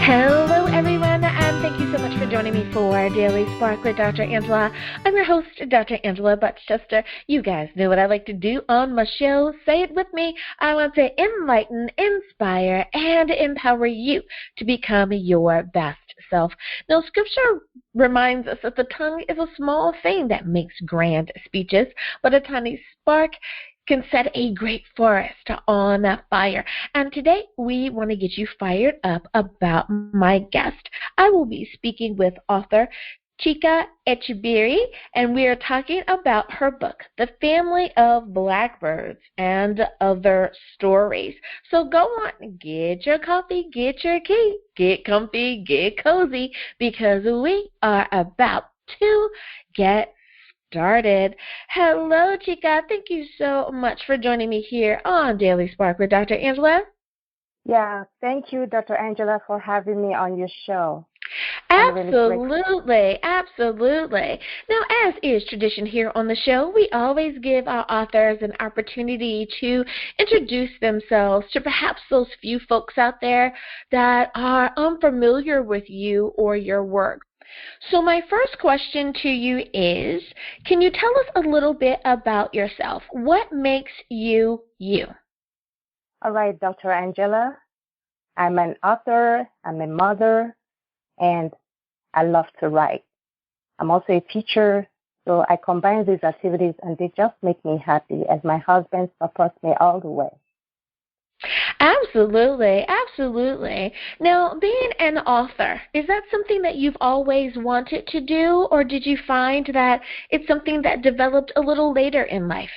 Hello, everyone, and thank you so much for joining me for Daily Spark with Dr. Angela. I'm your host, Dr. Angela Butchester. You guys know what I like to do on my show. Say it with me. I want to enlighten, inspire, and empower you to become your best self. Now, Scripture reminds us that the tongue is a small thing that makes grand speeches, but a tiny spark can set a great forest on fire. And today we want to get you fired up about my guest. I will be speaking with author Chika Echebiri, and we are talking about her book, The Family of Blackbirds and Other Stories. So go on, get your coffee, get your tea, get comfy, get cozy, because we are about to get started. Hello, Chika. Thank you so much for joining me here on Daily Spark with Dr. Angela. Yeah, thank you, Dr. Angela, for having me on your show. Absolutely, absolutely. Now, as is tradition here on the show, we always give our authors an opportunity to introduce themselves to perhaps those few folks out there that are unfamiliar with you or your work. So my first question to you is, can you tell us a little bit about yourself? What makes you you? All right, Dr. Angela. I'm an author, I'm a mother, and I love to write. I'm also a teacher, so I combine these activities and they just make me happy as my husband supports me all the way. Absolutely, absolutely. Now, being an author, is that something that you've always wanted to do, or did you find that it's something that developed a little later in life?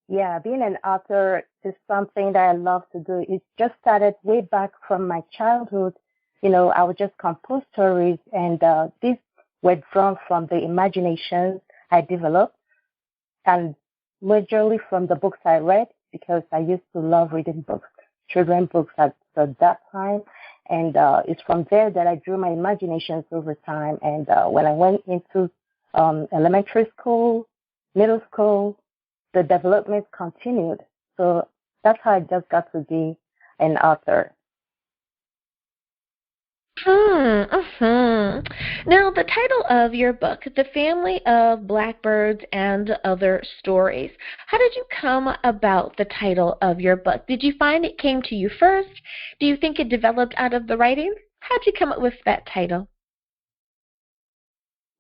Yeah, being an author is something that I love to do. It just started way back from my childhood. I would just compose stories, and these were drawn from the imaginations I developed, and majorly from the books I read, because I used to love reading books, children books at that time. And it's from there that I drew my imaginations over time. And when I went into elementary school, middle school, the development continued. So that's how I just got to be an author. Now, the title of your book, The Family of Blackbirds and Other Stories, how did you come about the title of your book? Did you find it came to you first? Do you think it developed out of the writing? How did you come up with that title?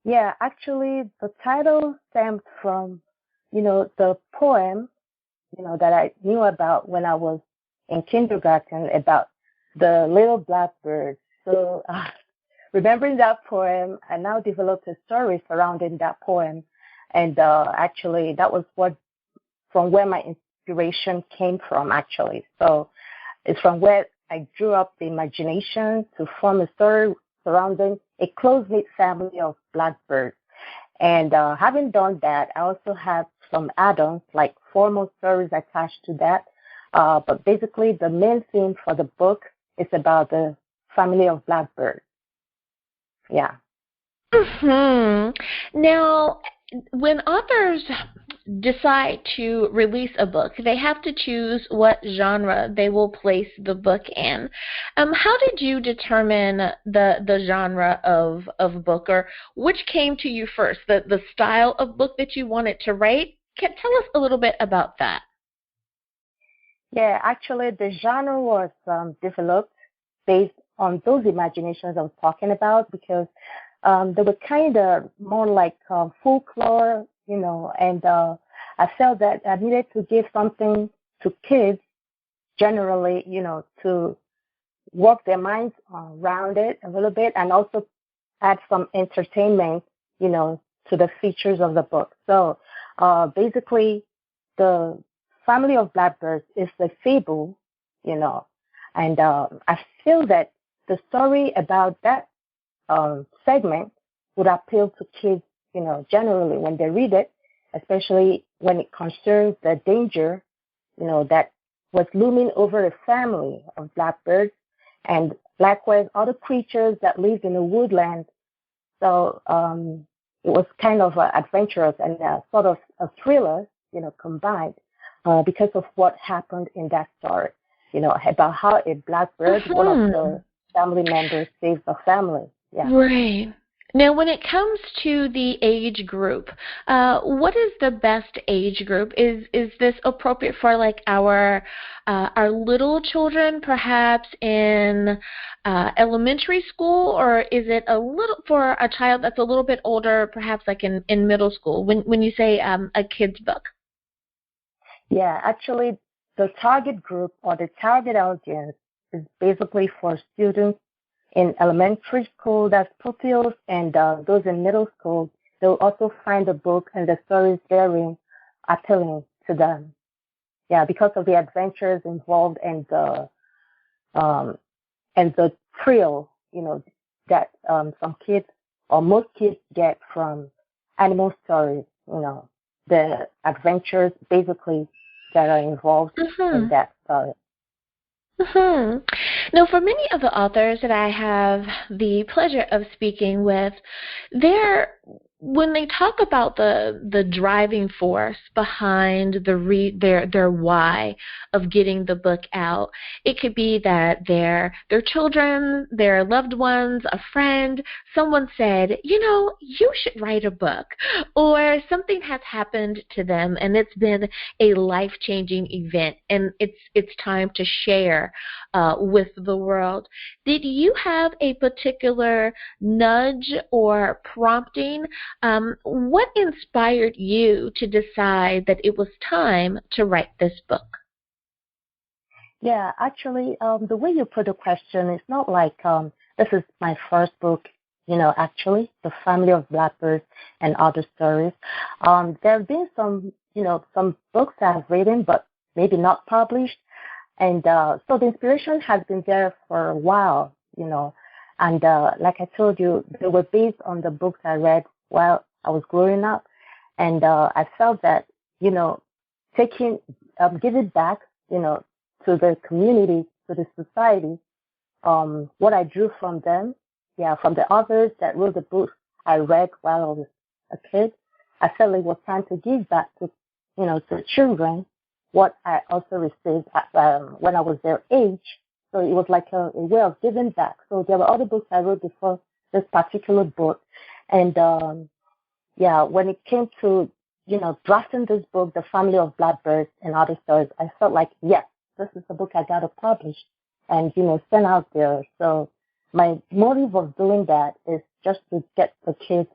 Yeah, actually, the title stemmed from, the poem, that I knew about when I was in kindergarten about the little blackbird. So remembering that poem, I now developed a story surrounding that poem. And actually, that was from where my inspiration came from, actually. So it's from where I drew up the imagination to form a story surrounding a close-knit family of blackbirds. And having done that, I also have some add-ons, like 4 more stories attached to that. But basically, the main theme for the book is about the family of blackbirds. Yeah. Now, when authors decide to release a book, they have to choose what genre they will place the book in. How did you determine the genre of book, or which came to you first, the style of book that you wanted to write? Tell us a little bit about that. Yeah, actually, the genre was developed based on those imaginations I was talking about, because they were kind of more like folklore, and I felt that I needed to give something to kids generally, to work their minds around it a little bit, and also add some entertainment, to the features of the book. So basically, the family of blackbirds is a fable, and I feel that the story about that segment would appeal to kids, generally when they read it, especially when it concerns the danger, that was looming over a family of blackbirds and likewise other creatures that lived in the woodland. So it was kind of adventurous and sort of a thriller, combined because of what happened in that story, about how a blackbird, one of the family member saves the family. Yeah. Right. Now, when it comes to the age group, what is the best age group? Is this appropriate for like our little children, perhaps in elementary school, or is it a little for a child that's a little bit older, perhaps like in middle school? When you say a kid's book. Yeah, actually, the target group or the target audience is basically for students in elementary school, that's pupils, and those in middle school. They'll also find the book and the stories therein appealing to them. Yeah, because of the adventures involved um, and the thrill, that some kids or most kids get from animal stories. The adventures basically that are involved in Mm-hmm. that story. Hmm. Now, for many of the authors that I have the pleasure of speaking with, they're when they talk about the driving force behind their why of getting the book out, it could be that their children, their loved ones, a friend, someone said, you should write a book, or something has happened to them and it's been a life-changing event, and it's time to share with the world. Did you have a particular nudge or prompting? What inspired you to decide that it was time to write this book? Yeah, actually, the way you put the question is not like this is my first book, actually, The Family of Blackbirds and Other Stories. There have been some books I've written, but maybe not published. And so the inspiration has been there for a while, and like I told you, they were based on the books I read while I was growing up. And I felt that, taking, giving back, to the community, to the society, what I drew from them, yeah, from the authors that wrote the books I read while I was a kid, I felt it was time to give back to children what I also received when I was their age. So it was like a way of giving back. So there were other books I wrote before this particular book. And yeah, when it came to, drafting this book, The Family of Blackbirds and Other Stories, I felt like, yes, this is the book I got to publish and, send out there. So my motive of doing that is just to get the kids,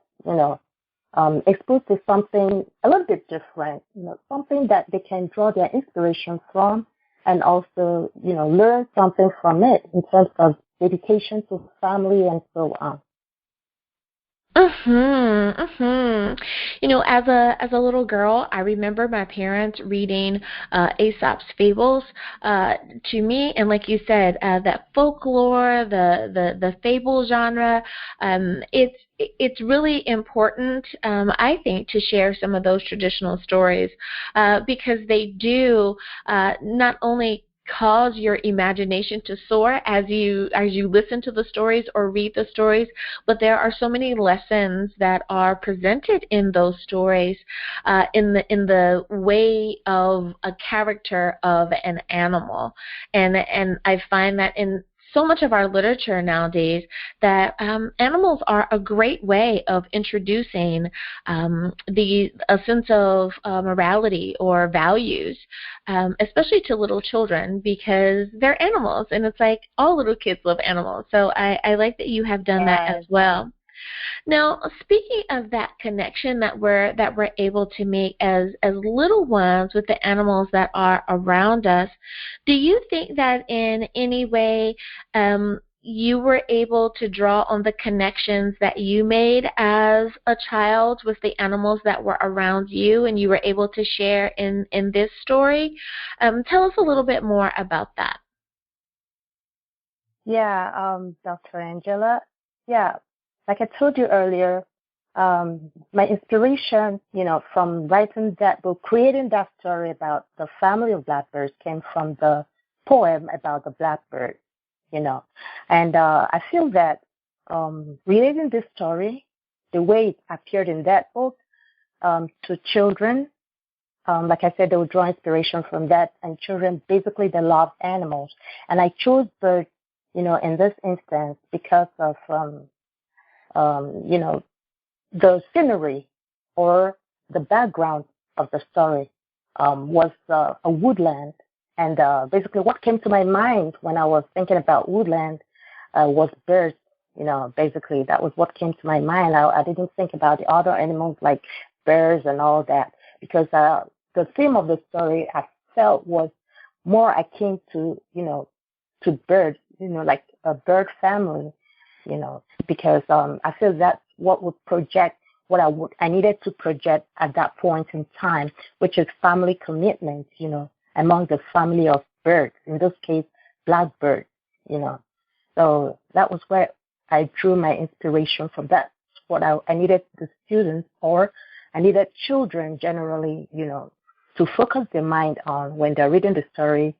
exposed to something a little bit different, something that they can draw their inspiration from and also, learn something from it in terms of dedication to family and so on. As a little girl, I remember my parents reading Aesop's fables to me, and like you said, that folklore, the fable genre, it's really important, I think, to share some of those traditional stories because they do not only cause your imagination to soar as you listen to the stories or read the stories, but there are so many lessons that are presented in those stories in the way of a character of an animal, and I find that in so much of our literature nowadays that animals are a great way of introducing a sense of morality or values, especially to little children because they're animals, and it's like all little kids love animals. So I like that you have done that as well. Now, speaking of that connection that we're able to make as little ones with the animals that are around us, do you think that in any way you were able to draw on the connections that you made as a child with the animals that were around you, and you were able to share in this story? Tell us a little bit more about that. Yeah, Dr. Angela. Yeah, like I told you earlier, my inspiration, from writing that book, creating that story about the family of blackbirds came from the poem about the blackbird, And I feel that relating this story, the way it appeared in that book, to children, like I said, they would draw inspiration from that, and children basically they love animals. And I chose birds, in this instance, because of, the scenery or the background of the story was a woodland. And basically what came to my mind when I was thinking about woodland was birds. Basically that was what came to my mind. I didn't think about the other animals like bears and all that, because the theme of the story I felt was more akin to, to birds, like a bird family, because I feel that's what would project what I needed to project at that point in time, which is family commitment, among the family of birds, in this case, blackbirds, So that was where I drew my inspiration from. That what I needed the students, or I needed children generally, to focus their mind on when they're reading the story,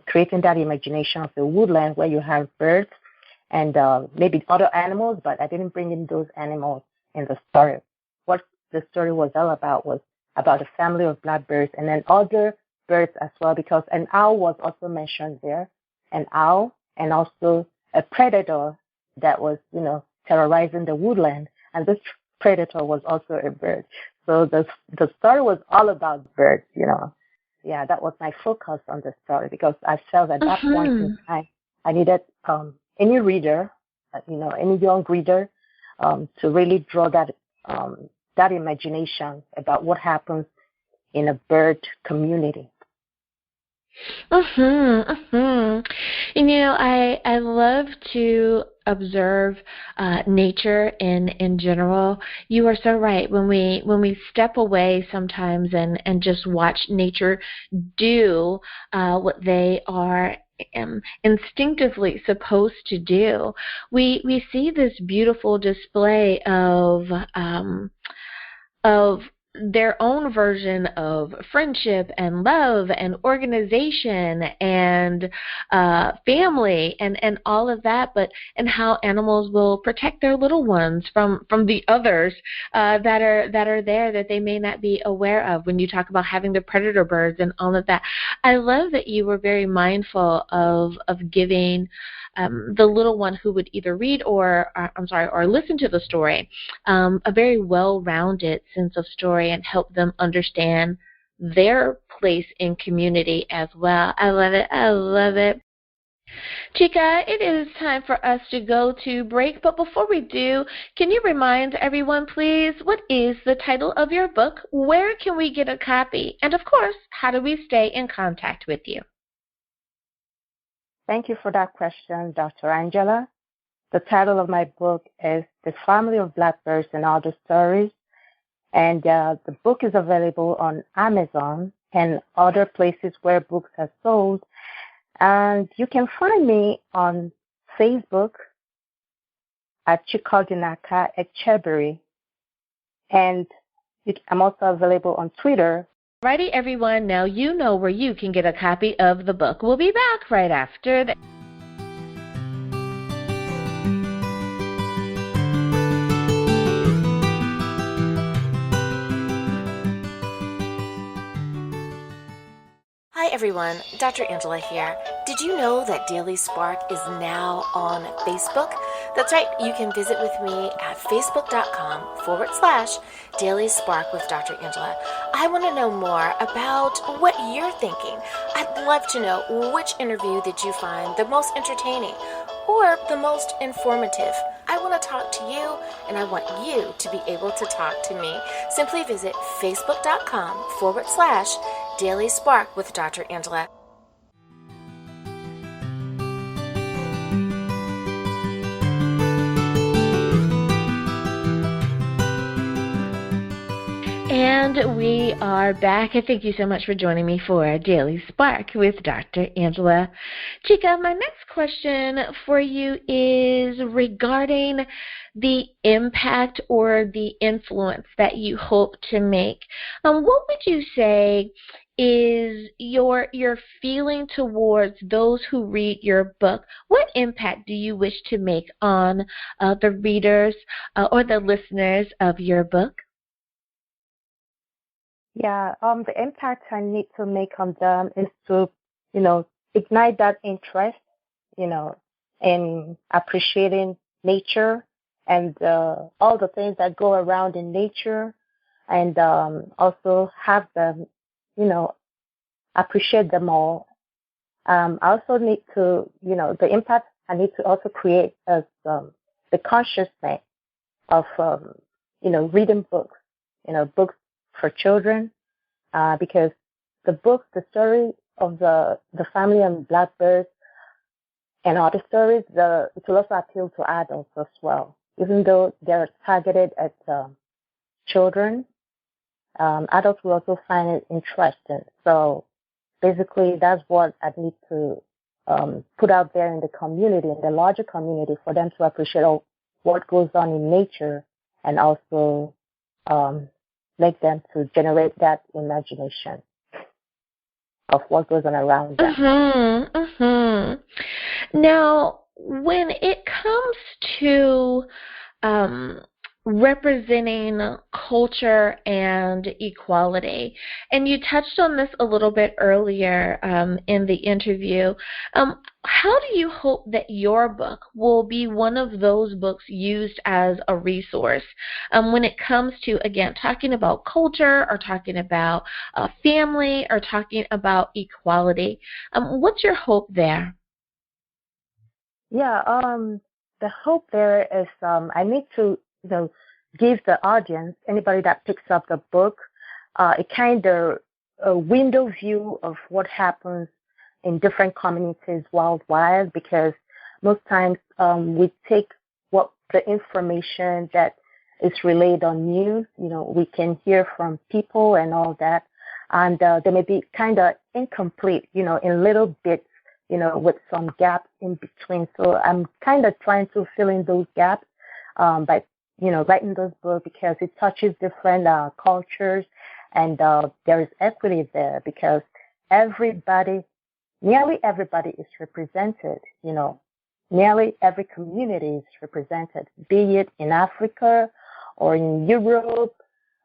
creating that imagination of the woodland where you have birds and maybe other animals, but I didn't bring in those animals in the story. What the story was all about was about a family of blackbirds and then other birds as well, because an owl was also mentioned there, an owl, and also a predator that was, terrorizing the woodland, and this predator was also a bird. So the story was all about birds, Yeah, that was my focus on the story, because I felt at that point in time I needed any reader, any young reader, to really draw that imagination about what happens in a bird community. I love to observe nature in general. You are so right. When we step away sometimes and just watch nature do what they are instinctively supposed to do, we see this beautiful display of their own version of friendship and love and organization and family and all of that, and how animals will protect their little ones from the others that are there that they may not be aware of. When you talk about having the predator birds and all of that, I love that you were very mindful of giving the little one who would either read or listen to the story a very well-rounded sense of story and help them understand their place in community as well. I love it. I love it. Chika, it is time for us to go to break, but before we do, can you remind everyone, please, what is the title of your book? Where can we get a copy? And of course, how do we stay in contact with you? Thank you for that question, Dr. Angela. The title of my book is The Family of Blackbirds and Other Stories, and the book is available on Amazon and other places where books are sold. And you can find me on Facebook at Chika Echebiri, and I'm also available on Twitter. Alrighty, everyone, now you know where you can get a copy of the book. We'll be back right after that. Hi everyone, Dr. Angela here. Did you know that Daily Spark is now on Facebook? That's right, you can visit with me at facebook.com/Daily Spark with Dr. Angela. I want to know more about what you're thinking. I'd love to know which interview did you find the most entertaining or the most informative. I want to talk to you, and I want you to be able to talk to me. Simply visit facebook.com/Daily Spark with Dr. Angela. And we are back. Thank you so much for joining me for Daily Spark with Dr. Angela. Chika, my next question for you is regarding the impact or the influence that you hope to make. What would you say is your feeling towards those who read your book? What impact do you wish to make on the readers or the listeners of your book? Yeah, the impact I need to make on them is to, ignite that interest, in appreciating nature and all the things that go around in nature, and also have them, appreciate them all. I also need to, the impact I need to also create as the consciousness of, reading books, books for children, because the story of the family and Blackbirds and other stories, it will also appeal to adults as well. Even though they're targeted at children, adults will also find it interesting. So basically, that's what I need to put out there in the community, in the larger community, for them to appreciate what goes on in nature, and also make them to generate that imagination of what goes on around them. Now, when it comes to representing culture and equality, and you touched on this a little bit earlier in the interview, how do you hope that your book will be one of those books used as a resource when it comes to, again, talking about culture, or talking about family, or talking about equality? What's your hope there? Yeah, the hope there is I need to give the audience, anybody that picks up the book, a kind of a window view of what happens in different communities worldwide, because most times we take what the information that is relayed on news, we can hear from people and all that, and they may be kind of incomplete, in little bits, with some gaps in between. So I'm kind of trying to fill in those gaps by writing those books, because it touches different cultures, and there is equity there, because nearly everybody is represented, nearly every community is represented, be it in Africa or in Europe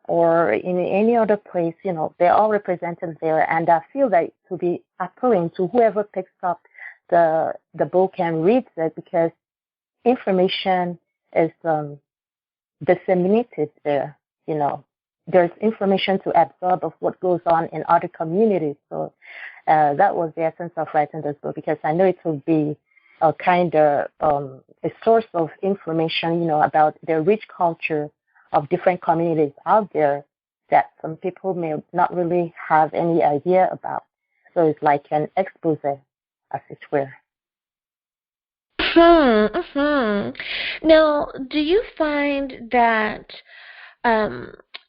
or in any other place, they're all represented there. And I feel that it will be appealing to whoever picks up the book and reads it, because information is disseminated there, There's information to absorb of what goes on in other communities. So that was the essence of writing this book, because I know it will be a kind of a source of information, about the rich culture of different communities out there that some people may not really have any idea about. So it's like an expose, as it were. Now, do you find that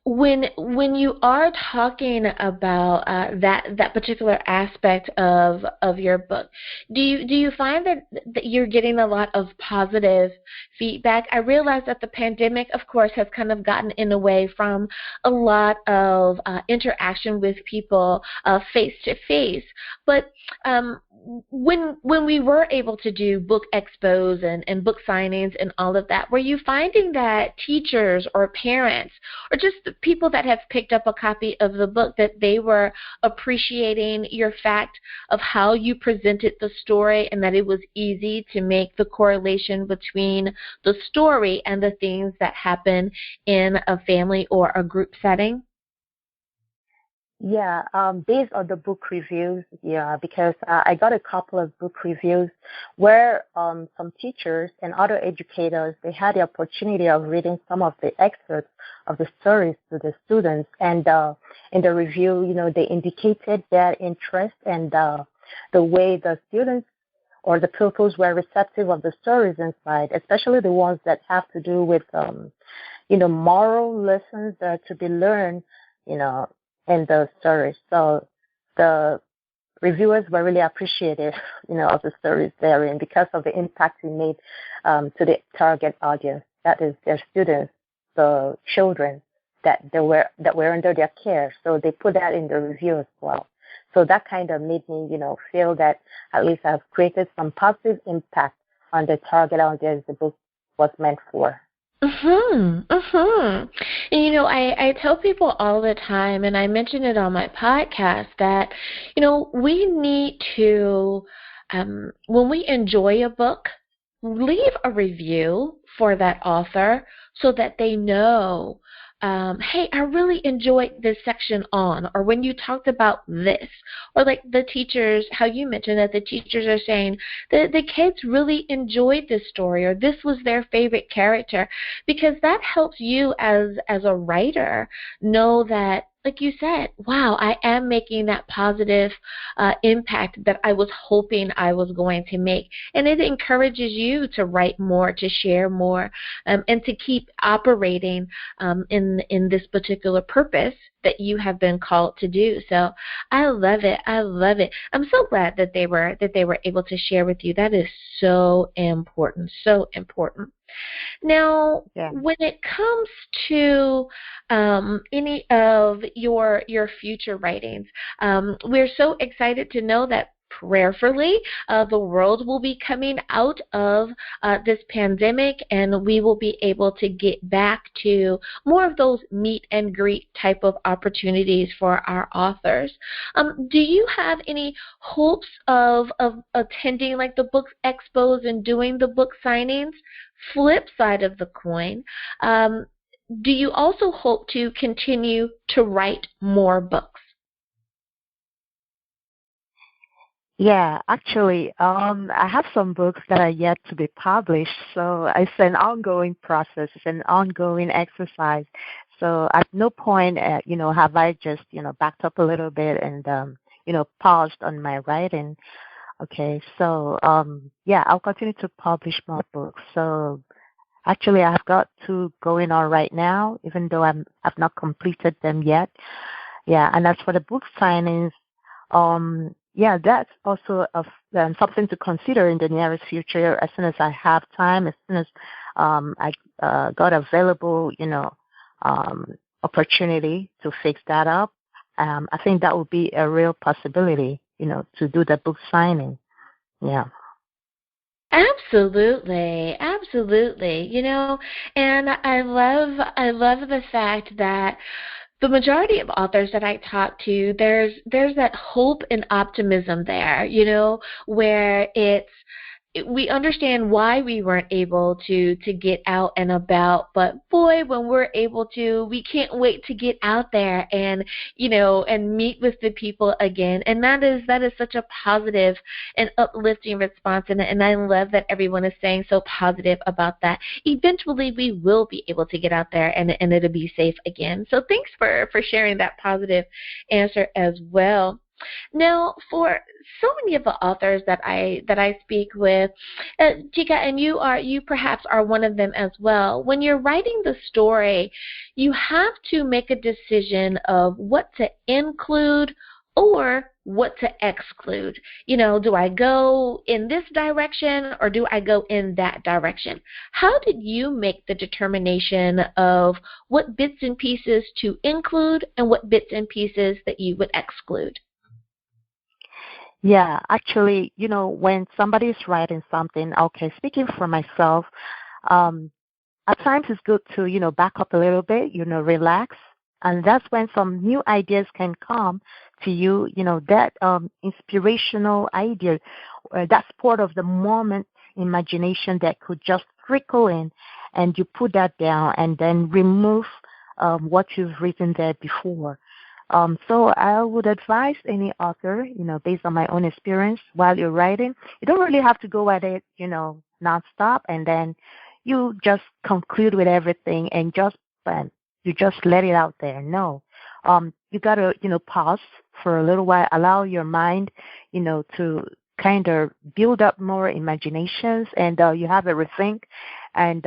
when you are talking about that particular aspect of your book, do you find that you're getting a lot of positive feedback? I realize that the pandemic, of course, has kind of gotten in the way from a lot of interaction with people face to face, but when we were able to do book expos and book signings and all of that, were you finding that teachers or parents or just the people that have picked up a copy of the book, that they were appreciating your fact of how you presented the story, and that it was easy to make the correlation between the story and the things that happen in a family or a group setting? Yeah, based on the book reviews, yeah, because I got a couple of book reviews where some teachers and other educators, they had the opportunity of reading some of the excerpts of the stories to the students, and in the review, they indicated their interest and the way the students or the pupils were receptive of the stories inside, especially the ones that have to do with moral lessons that are to be learned, in the stories. So the reviewers were really appreciative, of the stories therein, because of the impact it made to the target audience, that is their students, the children that were under their care. So they put that in the review as well. So that kind of made me, feel that at least I've created some positive impact on the target audience the book was meant for. And, I tell people all the time, and I mention it on my podcast, that, we need to, when we enjoy a book, leave a review for that author so that they know, hey, I really enjoyed this section on, or when you talked about this, or like the teachers, how you mentioned that the teachers are saying that the kids really enjoyed this story, or this was their favorite character, because that helps you as a writer know that, like you said, wow, I am making that positive impact that I was hoping I was going to make. And it encourages you to write more, to share more, and to keep operating in this particular purpose that you have been called to do. So I love it. I love it. I'm so glad that they were able to share with you. That is so important. So important. Now, Yeah. when it comes to any of your future writings, we're so excited to know that prayerfully the world will be coming out of this pandemic, and we will be able to get back to more of those meet and greet type of opportunities for our authors. Do you have any hopes of attending like the book expos and doing the book signings? Flip side of the coin, do you also hope to continue to write more books? Yeah, actually, I have some books that are yet to be published, so it's an ongoing process, it's an ongoing exercise. So at no point, have I just, backed up a little bit and, paused on my writing. Okay, so yeah, I'll continue to publish more books. So actually, I've got two going on right now, even though I've not completed them yet. Yeah, and as for the book signings, yeah, that's also something to consider in the nearest future. As soon as I have time, as soon as I got available, opportunity to fix that up, I think that would be a real possibility, to do the book signing. Yeah. Absolutely, absolutely. And I love the fact that the majority of authors that I talk to, there's that hope and optimism there, where we understand why we weren't able to get out and about, but boy, when we're able to, we can't wait to get out there and and meet with the people again. And that is such a positive and uplifting response, and I love that everyone is saying so positive about that. Eventually we will be able to get out there and it'll be safe again. So thanks for sharing that positive answer as well. Now, for so many of the authors that I speak with, Chika, and you perhaps are one of them as well. When you're writing the story, you have to make a decision of what to include or what to exclude. Do I go in this direction or do I go in that direction? How did you make the determination of what bits and pieces to include and what bits and pieces that you would exclude? Yeah, actually, when somebody's writing something, okay, speaking for myself, um, at times it's good to, back up a little bit, relax. And that's when some new ideas can come to you, that inspirational idea, that's part of the moment imagination that could just trickle in, and you put that down and then remove what you've written there before. So I would advise any author, based on my own experience, while you're writing, you don't really have to go at it, nonstop, and then you just conclude with everything and you just let it out there. No, you gotta, pause for a little while, allow your mind, to kind of build up more imaginations, and you have a rethink, and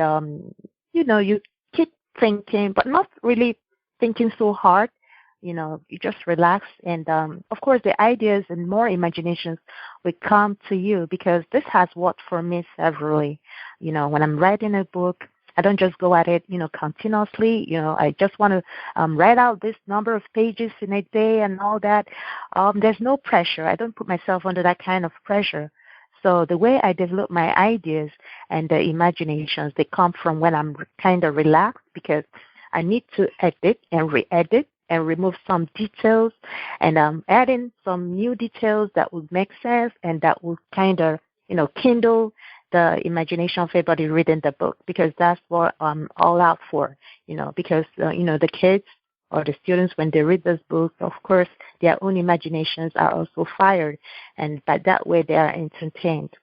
you keep thinking, but not really thinking so hard. You just relax, and of course, the ideas and more imaginations will come to you, because this has worked for me severally. When I'm writing a book, I don't just go at it, continuously. I just want to write out this number of pages in a day and all that. There's no pressure. I don't put myself under that kind of pressure. So the way I develop my ideas and the imaginations, they come from when I'm kind of relaxed, because I need to edit and re-edit and remove some details, and add in some new details that would make sense and that would kind of, kindle the imagination of everybody reading the book, because that's what I'm all out for, because, the kids or the students, when they read this book, of course, their own imaginations are also fired, and by that way they are entertained.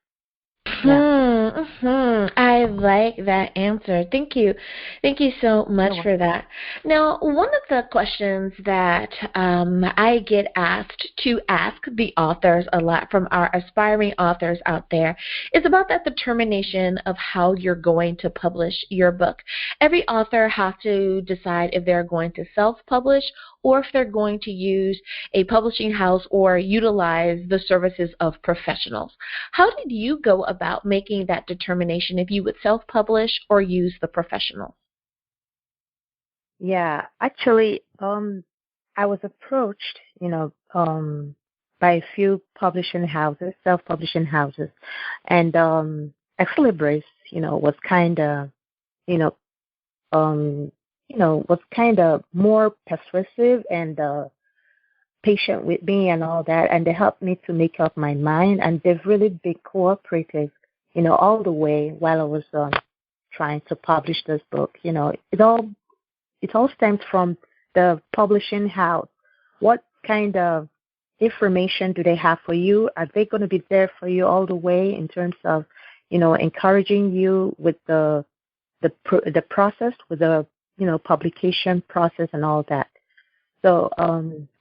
Yeah. I like that answer. Thank you. Thank you so much for that. Now, one of the questions that I get asked to ask the authors a lot from our aspiring authors out there is about that determination of how you're going to publish your book. Every author has to decide if they're going to self-publish or if they're going to use a publishing house or utilize the services of professionals. How did you go about making that determination if you would self-publish or use the professional? Yeah, actually, I was approached, by a few publishing houses, self-publishing houses, and Echebiri, was kind of, you know, was kind of more persuasive and patient with me and all that, and they helped me to make up my mind, and they've really been cooperative, all the way while I was trying to publish this book. It all stems from the publishing house. What kind of information do they have for you? Are they going to be there for you all the way in terms of, encouraging you with the process, with the publication process and all that? So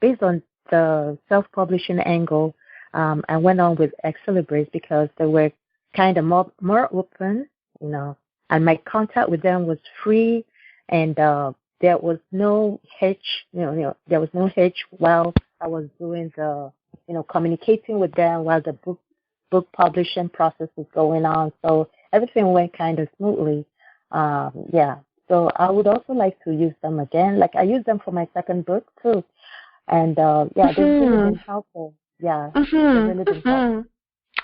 based on the self-publishing angle, I went on with Echebiri because they were kind of more open, and my contact with them was free, and there was no hitch, there was no hitch while I was doing the, communicating with them while the book publishing process was going on. So everything went kind of smoothly. Yeah. So I would also like to use them again. Like I used them for my second book too. And they've really been helpful. Yeah. They've really been helpful.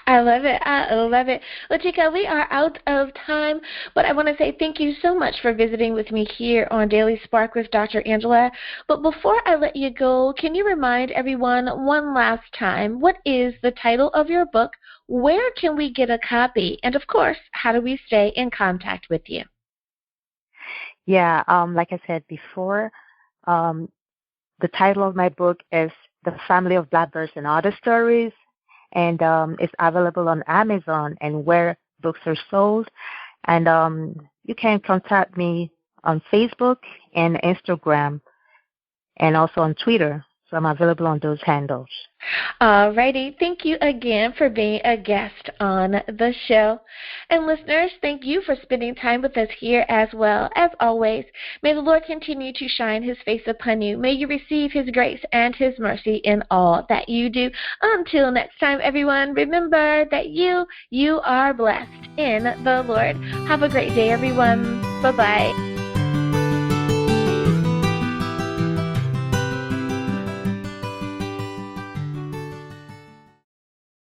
I love it. I love it. Well, Chika, we are out of time, but I want to say thank you so much for visiting with me here on Daily Spark with Dr. Angela. But before I let you go, can you remind everyone one last time, what is the title of your book? Where can we get a copy? And, of course, how do we stay in contact with you? Yeah, like I said before, the title of my book is The Family of Blackbirds and Other Stories, and it's available on Amazon and where books are sold. And you can contact me on Facebook and Instagram and also on Twitter. So I'm available on those handles. All righty. Thank you again for being a guest on the show. And listeners, thank you for spending time with us here as well. As always, may the Lord continue to shine his face upon you. May you receive his grace and his mercy in all that you do. Until next time, everyone, remember that you are blessed in the Lord. Have a great day, everyone. Bye-bye.